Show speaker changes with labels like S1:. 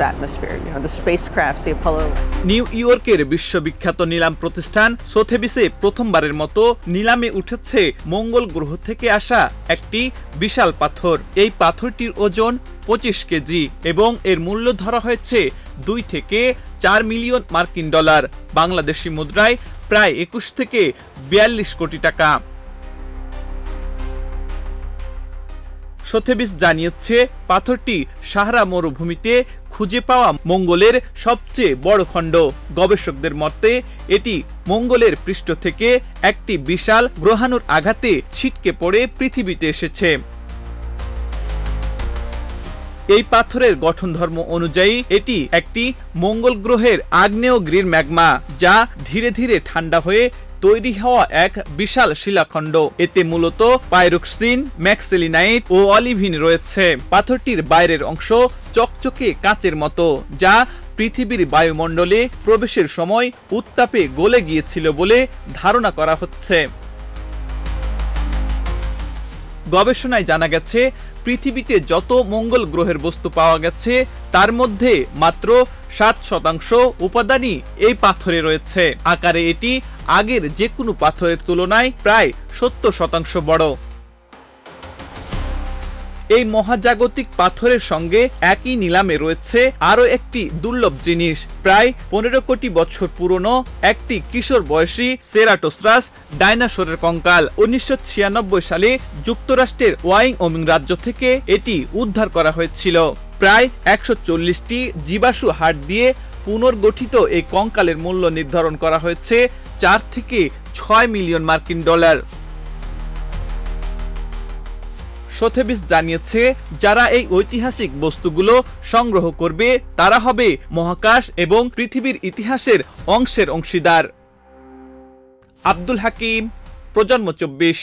S1: atmosphere, the spacecrafts, the Apollo.
S2: New ইয়র্কের বিশ্ববিখ্যাত নিলাম প্রতিষ্ঠান সোথেবিসে প্রথমবারের মতো নিলামে উঠেছে মঙ্গল গ্রহ থেকে আসা একটি বিশাল পাথর। এই পাথরটির ওজন 25 কেজি এবং এর মূল্য ধরা হয়েছে 2 থেকে 4 মিলিয়ন মার্কিন ডলার, বাংলাদেশি মুদ্রায় প্রায় 21 থেকে 42 কোটি টাকা। সোথেবিস জানিয়েছে পাথরটি সাহারা মরুভূমিতে খুঁজে পাওয়া মঙ্গলের সবচেয়ে বড় খণ্ড। গবেষকদের মতে এটি মঙ্গলের পৃষ্ঠ থেকে একটি বিশাল গ্রহাণুর আঘাতে ছিটকে পড়ে পৃথিবীতে এসেছে। এই পাথরের গঠন ধর্ম অনুযায়ী এটি একটি মঙ্গল গ্রহের আগ্নেয়গিরির ম্যাগমা, যা ধীরে ধীরে ঠান্ডা হয়ে তৈরি হওয়া এক বিশাল শিলাখণ্ড। এতে মূলত পাইরোক্সিন, ম্যাক্সেলিনাইট ও অলিভিন রয়েছে। পাথরটির বাইরের অংশ চকচকে কাঁচের মতো, যা পৃথিবীর বায়ুমণ্ডলে প্রবেশের সময় উত্তাপে গলে গিয়েছিল বলে ধারণা করা হচ্ছে। গবেষণায় জানা গেছে পৃথিবীতে যত মঙ্গল গ্রহের বস্তু পাওয়া গেছে তার মধ্যে মাত্র 7% উপাদানই এই পাথরে রয়েছে। আকারে এটি আগের যে কোনো পাথরের তুলনায় প্রায় 70% বড়। এই মহাজাগতিক পাথরের সঙ্গে একই নিলামে রয়েছে আরও একটি দুর্লভ জিনিস, প্রায় 15 কোটি বছর পুরনো একটি কিশোর বয়সী সেরাটোসারাস ডাইনোসরের কঙ্কাল। 1996 সালে যুক্তরাষ্ট্রের ওয়াইওমিং রাজ্য থেকে এটি উদ্ধার করা হয়েছিল। প্রায় 140টি জীবাশ্ম হাড় দিয়ে পুনর্গঠিত এই কঙ্কালের মূল্য নির্ধারণ করা হয়েছে 4 থেকে 6 মিলিয়ন মার্কিন ডলার। সোথেবিস জানিয়েছে যারা এই ঐতিহাসিক বস্তুগুলো সংগ্রহ করবে তারা হবে মহাকাশ এবং পৃথিবীর ইতিহাসের অংশের অংশীদার। আব্দুল হাকিম, প্রজন্ম 24।